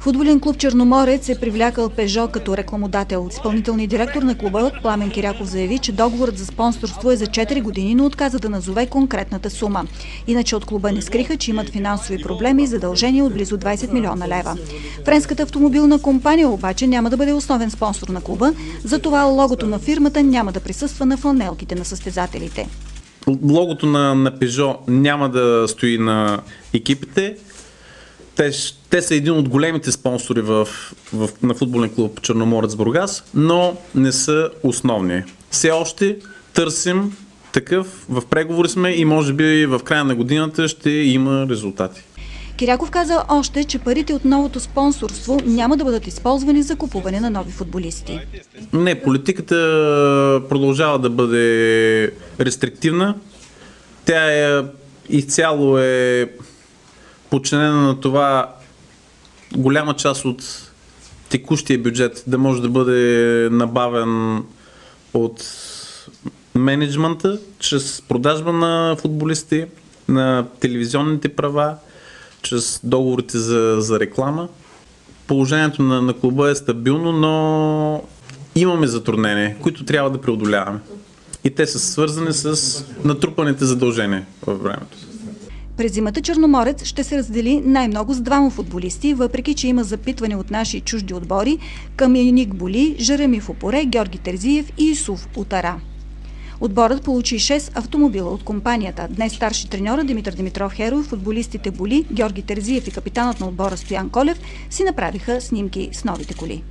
Футболен клуб Черноморец е привлякал Пежо като рекламодател. Изпълнителният директор на клуба Пламен Киряков заяви, че договорът за спонсорство е за 4 години, но отказа да назове конкретната сума. Иначе от клуба не скриха, че имат финансови проблеми и задължения от близо 20 милиона лева. Френската автомобилна компания обаче няма да бъде основен спонсор на клуба, затова логото на фирмата няма да присъства на фланелките на състезателите. Логото на Пежо няма да стои на екипите. Те са един от големите спонсори на футболен клуб Черноморец Бургас, но не са основни. Все още търсим такъв, в преговори сме и може би в края на годината ще има резултати. Киряков каза още, че парите от новото спонсорство няма да бъдат използвани за купуване на нови футболисти. Не, политиката продължава да бъде рестриктивна. Тя изцяло е подчинена на това голяма част от текущия бюджет да може да бъде набавен от мениджмънта, чрез продажба на футболисти, на телевизионните права, чрез договорите за реклама. Положението на клуба е стабилно, но имаме затруднения, които трябва да преодоляваме. И те са свързани с натрупаните задължения във времето. През зимата Черноморец ще се раздели най-много с двама футболисти, въпреки че има запитване от наши чужди отбори към Яник Боли, Жереми Фопоре, Георги Терзиев и Исуф Утара. Отборът получи 6 автомобила от компанията. Днес старши треньора Димитър Димитров Херо, футболистите Боли, Георги Терзиев и капитанът на отбора Стоян Колев си направиха снимки с новите коли.